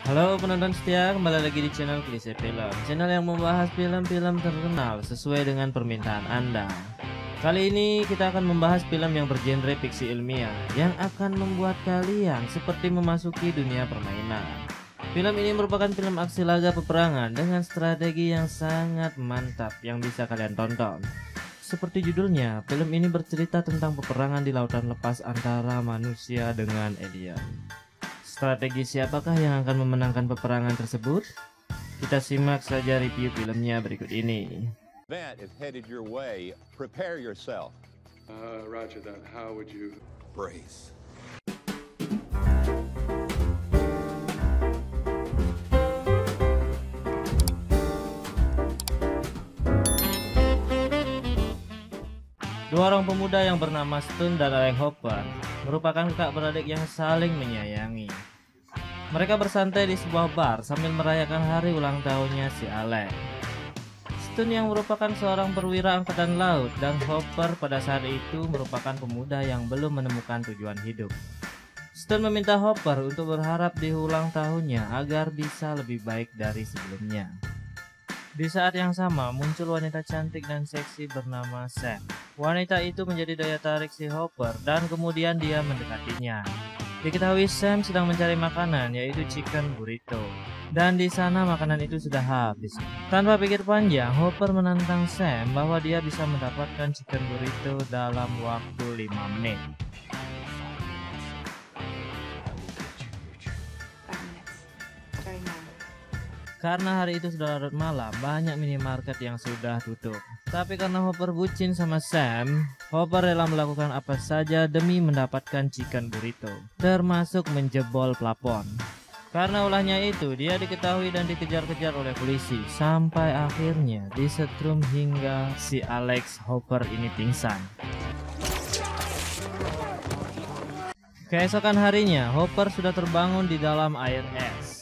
Halo penonton setia, kembali lagi di channel Klise Film, channel yang membahas film-film terkenal sesuai dengan permintaan Anda. Kali ini kita akan membahas film yang bergenre fiksi ilmiah yang akan membuat kalian seperti memasuki dunia permainan. Film ini merupakan film aksi laga peperangan dengan strategi yang sangat mantap yang bisa kalian tonton. Seperti judulnya, film ini bercerita tentang peperangan di lautan lepas antara manusia dengan alien. Strategi siapakah yang akan memenangkan peperangan tersebut? Kita simak saja review filmnya berikut ini. Event is headed your way. Prepare yourself. Roger that. How would you Brace. Dua orang pemuda yang bernama Stone dan Alex Hopper merupakan kakak beradik yang saling menyayangi. Mereka bersantai di sebuah bar sambil merayakan hari ulang tahunnya si Alex. Stone yang merupakan seorang perwira angkatan laut dan Hopper pada saat itu merupakan pemuda yang belum menemukan tujuan hidup. Stone meminta Hopper untuk berharap di ulang tahunnya agar bisa lebih baik dari sebelumnya. Di saat yang sama muncul wanita cantik dan seksi bernama Sam. Wanita itu menjadi daya tarik si Hopper dan kemudian dia mendekatinya. Diketahui Sam sedang mencari makanan yaitu chicken burrito. Dan di sana makanan itu sudah habis. Tanpa pikir panjang, Hopper menantang Sam bahwa dia bisa mendapatkan chicken burrito dalam waktu 5 menit. Karena hari itu sudah larut malam, banyak minimarket yang sudah tutup. Tapi karena Hopper bucin sama Sam, Hopper rela melakukan apa saja demi mendapatkan chicken burrito, termasuk menjebol plafon. Karena ulahnya itu, dia diketahui dan dikejar-kejar oleh polisi, sampai akhirnya disetrum hingga si Alex Hopper ini pingsan. Keesokan harinya, Hopper sudah terbangun di dalam air es.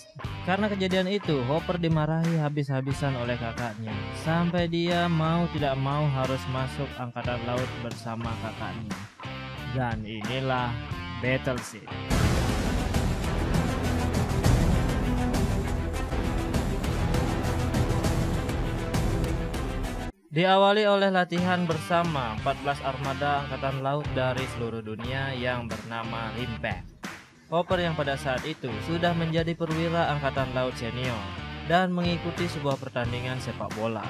Karena kejadian itu, Hopper dimarahi habis-habisan oleh kakaknya, sampai dia mau tidak mau harus masuk angkatan laut bersama kakaknya. Dan inilah battle scene. Diawali oleh latihan bersama 14 armada angkatan laut dari seluruh dunia yang bernama Rimpek. Hopper yang pada saat itu sudah menjadi perwira angkatan laut senior dan mengikuti sebuah pertandingan sepak bola.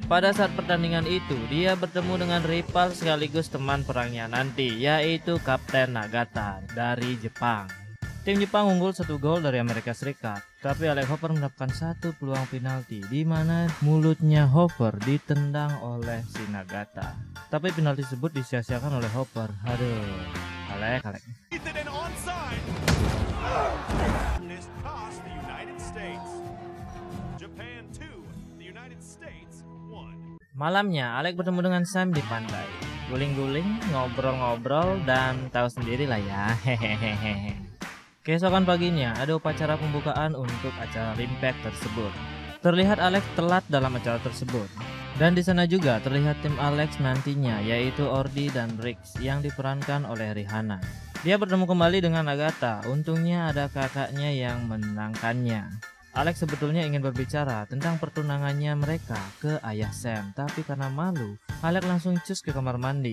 Pada saat pertandingan itu, dia bertemu dengan rival sekaligus teman perangnya nanti, yaitu Kapten Nagata dari Jepang. Tim Jepang unggul 1 gol dari Amerika Serikat, tapi Alex Hopper mendapatkan 1 peluang penalti di mana mulutnya Hopper ditendang oleh si Nagata. Tapi penalti tersebut disia-siakan oleh Hopper. Aduh, Alex. Malamnya, Alex bertemu dengan Sam di pantai. Guling-guling, ngobrol-ngobrol, dan tahu sendirilah ya. Hehehe. Keesokan paginya, ada upacara pembukaan untuk acara Rimpek tersebut. Terlihat Alex telat dalam acara tersebut. Dan di sana juga terlihat tim Alex nantinya, yaitu Ordi dan Riggs yang diperankan oleh Rihanna. Dia bertemu kembali dengan Agatha, untungnya ada kakaknya yang menenangkannya. Alex sebetulnya ingin berbicara tentang pertunangannya mereka ke ayah Sam, tapi karena malu, Alex langsung cus ke kamar mandi.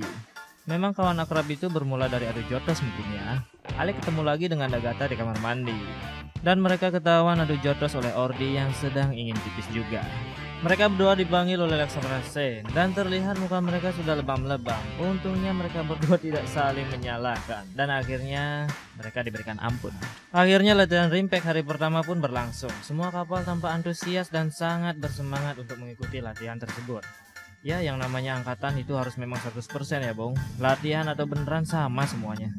Memang kawan akrab itu bermula dari adu jotos mungkin ya. Alex ketemu lagi dengan Agatha di kamar mandi. Dan mereka ketahuan adu jotos oleh Ordi yang sedang ingin pipis juga. Mereka berdua dipanggil oleh Laksamana Sen dan terlihat muka mereka sudah lebam-lebam. Untungnya mereka berdua tidak saling menyalahkan dan akhirnya mereka diberikan ampun. Akhirnya latihan Rimpek hari pertama pun berlangsung. Semua kapal tampak antusias dan sangat bersemangat untuk mengikuti latihan tersebut. Ya, yang namanya angkatan itu harus memang 100% ya, Bung. Latihan atau beneran sama semuanya.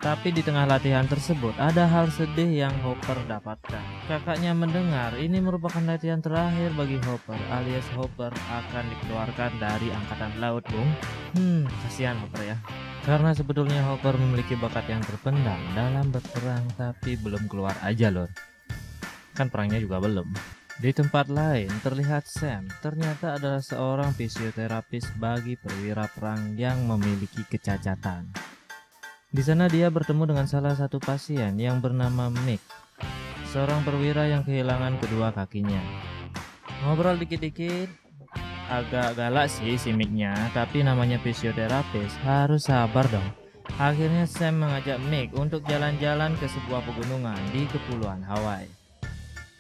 Tapi di tengah latihan tersebut ada hal sedih yang Hopper dapatkan. Kakaknya mendengar ini merupakan latihan terakhir bagi Hopper, alias Hopper akan dikeluarkan dari angkatan laut, Bung. Kasihan Hopper ya. Karena sebetulnya Hopper memiliki bakat yang terpendam dalam berperang, tapi belum keluar aja loh. Kan perangnya juga belum. Di tempat lain, terlihat Sam ternyata adalah seorang fisioterapis bagi perwira perang yang memiliki kecacatan. Di sana dia bertemu dengan salah satu pasien yang bernama Mick, seorang perwira yang kehilangan kedua kakinya. Ngobrol dikit-dikit, agak galak sih si Micknya, tapi namanya fisioterapis harus sabar dong. Akhirnya Sam mengajak Mick untuk jalan-jalan ke sebuah pegunungan di Kepulauan Hawaii.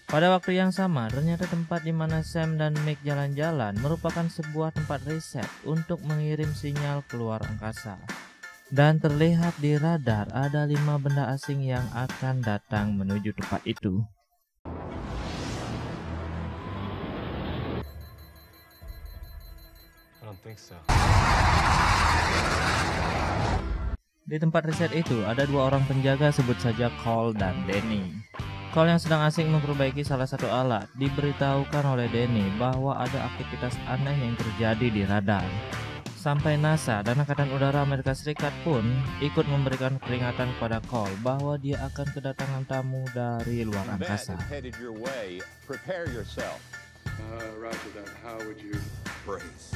Pada waktu yang sama, ternyata tempat di mana Sam dan Mick jalan-jalan merupakan sebuah tempat riset untuk mengirim sinyal keluar angkasa. Dan terlihat di radar ada 5 benda asing yang akan datang menuju tempat itu. I don't think so. Di tempat riset itu ada 2 orang penjaga, sebut saja Cole dan Danny. Cole yang sedang asik memperbaiki salah satu alat diberitahukan oleh Danny bahwa ada aktivitas aneh yang terjadi di radar. Sampai NASA dan Angkatan Udara Amerika Serikat pun ikut memberikan peringatan kepada Cole bahwa dia akan kedatangan tamu dari luar That angkasa. is headed your way. Prepare yourself. Roger that. How would you? Brace.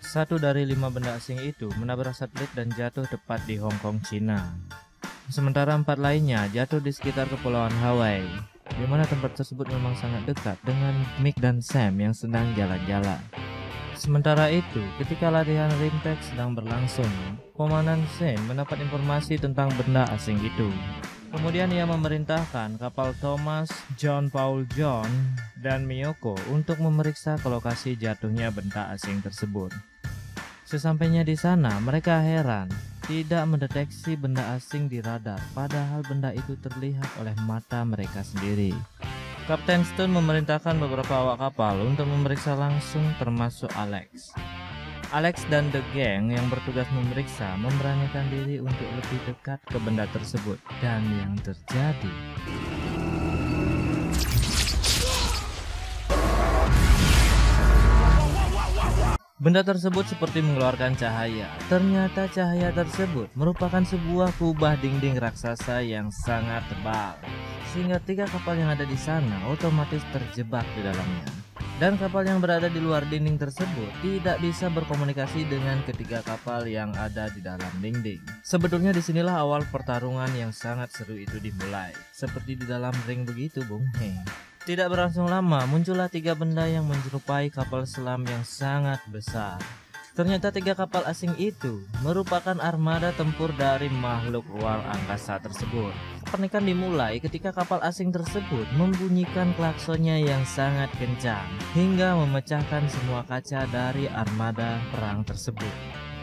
1 dari 5 benda asing itu menabrak satelit dan jatuh tepat di Hong Kong, Cina. Sementara 4 lainnya jatuh di sekitar Kepulauan Hawaii, di mana tempat tersebut memang sangat dekat dengan Mick dan Sam yang sedang jalan-jalan. Sementara itu, ketika latihan Rimpex sedang berlangsung, Komandan Shane mendapat informasi tentang benda asing itu. Kemudian ia memerintahkan kapal Thomas, John Paul John, dan Miyoko untuk memeriksa ke lokasi jatuhnya benda asing tersebut. Sesampainya di sana, mereka heran tidak mendeteksi benda asing di radar, padahal benda itu terlihat oleh mata mereka sendiri. Kapten Stone memerintahkan beberapa awak kapal untuk memeriksa langsung, termasuk Alex. Alex dan The Gang yang bertugas memeriksa memberanikan diri untuk lebih dekat ke benda tersebut, dan yang terjadi benda tersebut seperti mengeluarkan cahaya. Ternyata cahaya tersebut merupakan sebuah kubah dinding raksasa yang sangat tebal, sehingga 3 kapal yang ada di sana otomatis terjebak di dalamnya. Dan kapal yang berada di luar dinding tersebut tidak bisa berkomunikasi dengan ketiga kapal yang ada di dalam dinding. Sebetulnya disinilah awal pertarungan yang sangat seru itu dimulai. Seperti di dalam ring begitu, Bung. Tidak berlangsung lama, muncullah 3 benda yang menyerupai kapal selam yang sangat besar. Ternyata 3 kapal asing itu merupakan armada tempur dari makhluk luar angkasa tersebut. Pernikahan dimulai ketika kapal asing tersebut membunyikan klaksonnya yang sangat kencang hingga memecahkan semua kaca dari armada perang tersebut.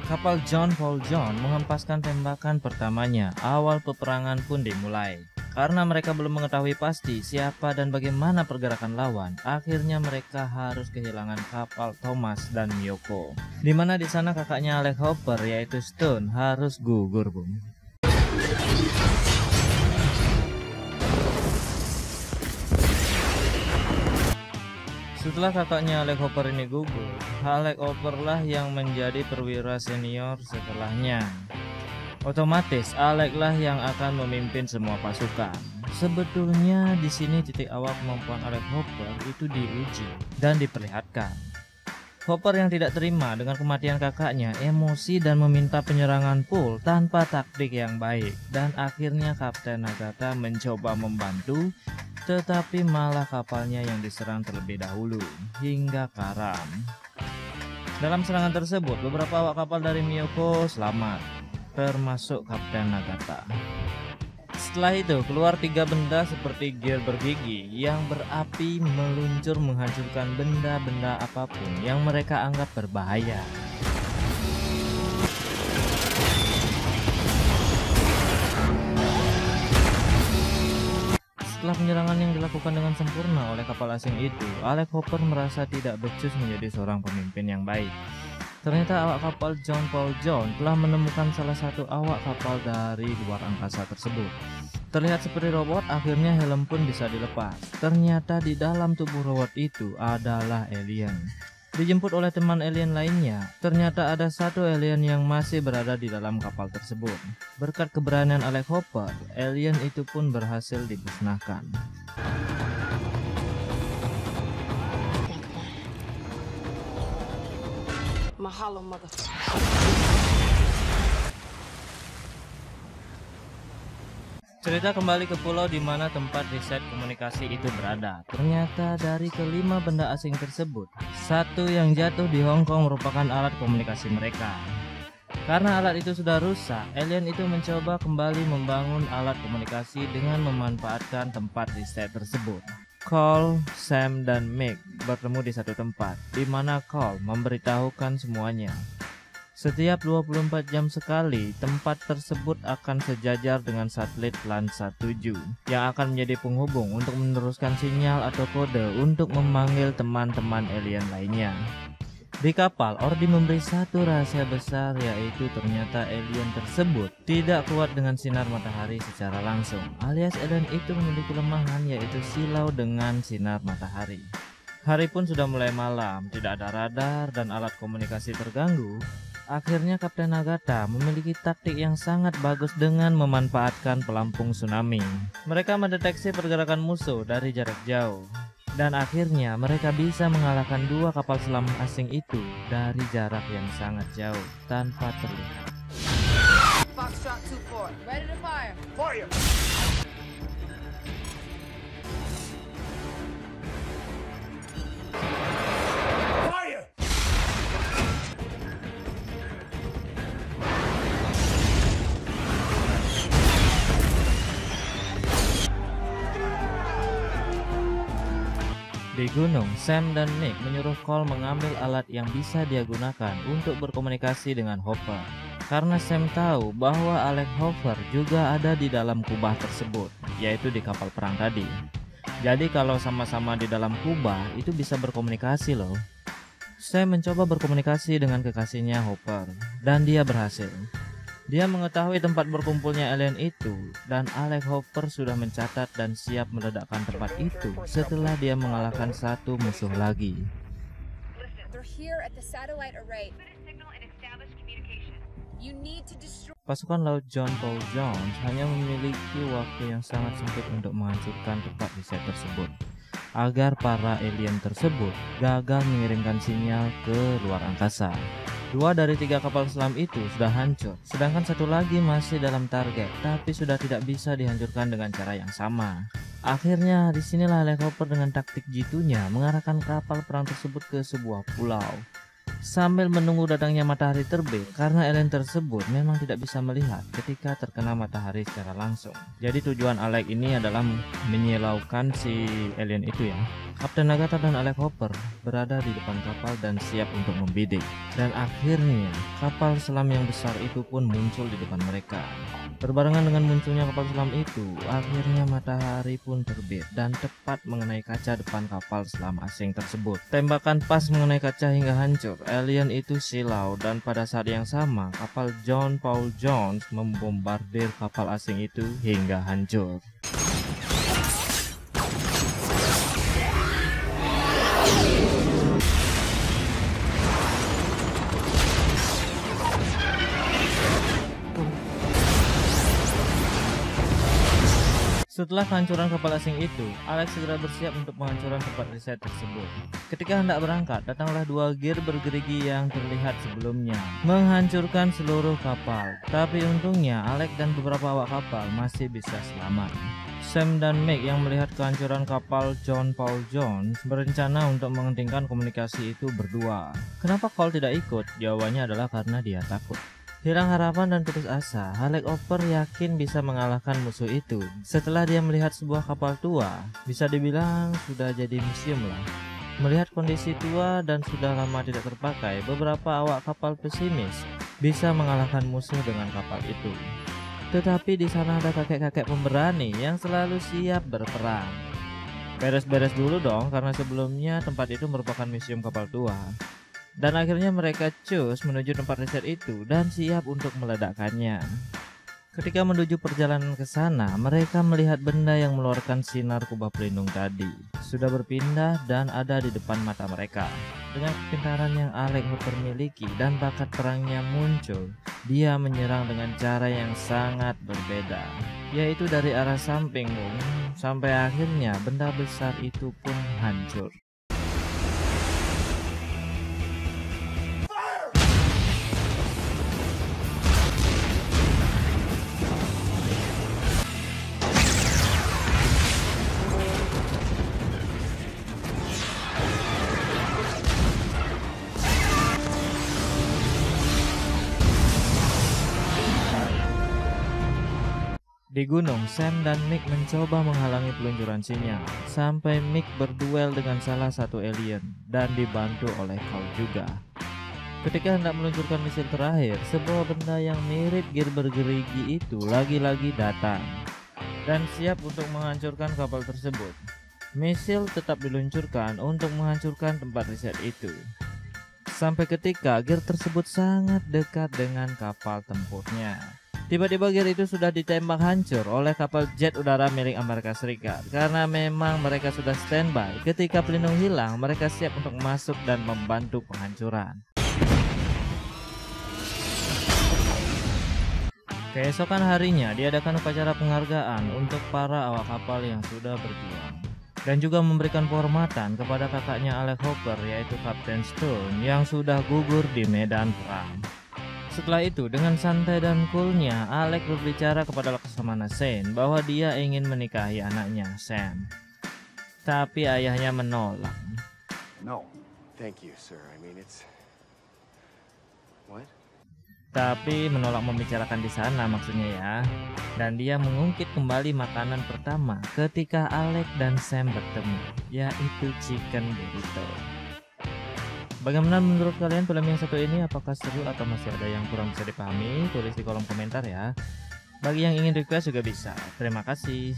Kapal John Paul John menghempaskan tembakan pertamanya. Awal peperangan pun dimulai. Karena mereka belum mengetahui pasti siapa dan bagaimana pergerakan lawan, akhirnya mereka harus kehilangan kapal Thomas dan Miyoko. Di mana di sana kakaknya Alex Hopper yaitu Stone harus gugur, Bung. Setelah kakaknya Alex Hopper ini gugur, Alex Hopper lah yang menjadi perwira senior setelahnya. Otomatis Alex lah yang akan memimpin semua pasukan. Sebetulnya di sini titik awal kemampuan Alex Hopper itu diuji dan diperlihatkan. Hopper yang tidak terima dengan kematian kakaknya emosi dan meminta penyerangan full tanpa taktik yang baik, dan akhirnya Kapten Nagata mencoba membantu, tetapi malah kapalnya yang diserang terlebih dahulu hingga karam. Dalam serangan tersebut beberapa awak kapal dari Miyoko selamat, termasuk Kapten Nagata. Setelah itu keluar 3 benda seperti gear bergigi yang berapi meluncur menghancurkan benda-benda apapun yang mereka anggap berbahaya. Setelah penyerangan yang dilakukan dengan sempurna oleh kapal asing itu, Alex Hopper merasa tidak becus menjadi seorang pemimpin yang baik. Ternyata awak kapal John Paul John telah menemukan salah satu awak kapal dari luar angkasa tersebut. Terlihat seperti robot, akhirnya helm pun bisa dilepas. Ternyata di dalam tubuh robot itu adalah alien. Dijemput oleh teman alien lainnya, ternyata ada satu alien yang masih berada di dalam kapal tersebut. Berkat keberanian Alex Hopper, alien itu pun berhasil dimusnahkan. Mahalo, motherfucker. Cerita kembali ke pulau di mana tempat riset komunikasi itu berada. Ternyata dari kelima benda asing tersebut, satu yang jatuh di Hong Kong merupakan alat komunikasi mereka. Karena alat itu sudah rusak, alien itu mencoba kembali membangun alat komunikasi dengan memanfaatkan tempat riset tersebut. Cole, Sam, dan Meg bertemu di satu tempat, di mana Cole memberitahukan semuanya. Setiap 24 jam sekali, tempat tersebut akan sejajar dengan satelit Landsat 7 yang akan menjadi penghubung untuk meneruskan sinyal atau kode untuk memanggil teman-teman alien lainnya. Di kapal, Ordi memberi satu rahasia besar, yaitu ternyata alien tersebut tidak kuat dengan sinar matahari secara langsung, alias alien itu memiliki kelemahan yaitu silau dengan sinar matahari. Hari pun sudah mulai malam, tidak ada radar dan alat komunikasi terganggu. Akhirnya Kapten Nagata memiliki taktik yang sangat bagus dengan memanfaatkan pelampung tsunami. Mereka mendeteksi pergerakan musuh dari jarak jauh. Dan akhirnya mereka bisa mengalahkan dua kapal selam asing itu dari jarak yang sangat jauh tanpa terlihat. Foxtrot 2-4, ready to fire. Fire! Di gunung, Sam dan Nick menyuruh Cole mengambil alat yang bisa dia gunakan untuk berkomunikasi dengan Hopper. Karena Sam tahu bahwa Alex Hopper juga ada di dalam kubah tersebut, yaitu di kapal perang tadi. Jadi kalau sama-sama di dalam kubah, itu bisa berkomunikasi loh. Sam mencoba berkomunikasi dengan kekasihnya Hopper, dan dia berhasil. Dia mengetahui tempat berkumpulnya alien itu, dan Alex Hopper sudah mencatat dan siap meledakkan tempat itu setelah dia mengalahkan satu musuh lagi. Pasukan laut John Paul Jones hanya memiliki waktu yang sangat sempit untuk menghancurkan tempat riset tersebut, agar para alien tersebut gagal mengirimkan sinyal ke luar angkasa. 2 dari 3 kapal selam itu sudah hancur, sedangkan satu lagi masih dalam target, tapi sudah tidak bisa dihancurkan dengan cara yang sama. Akhirnya disinilah Alex Hopper dengan taktik jitunya mengarahkan kapal perang tersebut ke sebuah pulau. Sambil menunggu datangnya matahari terbit, karena alien tersebut memang tidak bisa melihat ketika terkena matahari secara langsung. Jadi tujuan Alex ini adalah menyilaukan si alien itu ya. Kapten Nagata dan Alex Hopper berada di depan kapal dan siap untuk membidik. Dan akhirnya kapal selam yang besar itu pun muncul di depan mereka. Berbarengan dengan munculnya kapal selam itu, akhirnya matahari pun terbit dan tepat mengenai kaca depan kapal selam asing tersebut. Tembakan pas mengenai kaca hingga hancur. Alien itu silau, dan pada saat yang sama kapal John Paul Jones membombardir kapal asing itu hingga hancur. Setelah kehancuran kapal asing itu, Alex segera bersiap untuk penghancuran tempat riset tersebut. Ketika hendak berangkat, datanglah 2 gear bergerigi yang terlihat sebelumnya, menghancurkan seluruh kapal. Tapi untungnya, Alex dan beberapa awak kapal masih bisa selamat. Sam dan Meg yang melihat kehancuran kapal John Paul Jones berencana untuk menghentikan komunikasi itu berdua. Kenapa Cole tidak ikut? Jawabannya adalah karena dia takut. Hilang harapan dan putus asa, Alex Hopper yakin bisa mengalahkan musuh itu. Setelah dia melihat sebuah kapal tua, bisa dibilang sudah jadi museum lah. Melihat kondisi tua dan sudah lama tidak terpakai, beberapa awak kapal pesimis bisa mengalahkan musuh dengan kapal itu. Tetapi di sana ada kakek-kakek pemberani yang selalu siap berperang. Beres-beres dulu dong, karena sebelumnya tempat itu merupakan museum kapal tua. Dan akhirnya mereka cus menuju tempat riset itu dan siap untuk meledakkannya. Ketika menuju perjalanan ke sana, mereka melihat benda yang mengeluarkan sinar kubah pelindung tadi sudah berpindah dan ada di depan mata mereka. Dengan kepintaran yang Alex Hopper miliki dan bakat perangnya muncul, dia menyerang dengan cara yang sangat berbeda, yaitu dari arah samping sampai akhirnya benda besar itu pun hancur. Di gunung, Sam dan Mick mencoba menghalangi peluncuran sinyal, sampai Mick berduel dengan salah satu alien dan dibantu oleh Cole juga. Ketika hendak meluncurkan misil terakhir, sebuah benda yang mirip gear bergerigi itu lagi-lagi datang dan siap untuk menghancurkan kapal tersebut. Misil tetap diluncurkan untuk menghancurkan tempat riset itu. Sampai ketika gear tersebut sangat dekat dengan kapal tempurnya. Tiba-tiba gear itu sudah ditembak hancur oleh kapal jet udara milik Amerika Serikat. Karena memang mereka sudah standby, ketika pelindung hilang, mereka siap untuk masuk dan membantu penghancuran. Keesokan harinya diadakan upacara penghargaan untuk para awak kapal yang sudah berjuang. Dan juga memberikan penghormatan kepada kakaknya Alec Hopper, yaitu Kapten Stone yang sudah gugur di medan perang. Setelah itu, dengan santai dan coolnya, Alec berbicara kepada Laksamana Shane bahwa dia ingin menikahi anaknya, Sam. Tapi ayahnya menolak. No, thank you, sir. I mean, it's... What? Tapi menolak membicarakan di sana maksudnya ya. Dan dia mengungkit kembali makanan pertama ketika Alec dan Sam bertemu, yaitu chicken burrito. Bagaimana menurut kalian film yang satu ini? Apakah seru atau masih ada yang kurang bisa dipahami? Tulis di kolom komentar ya. Bagi yang ingin request juga bisa. Terima kasih.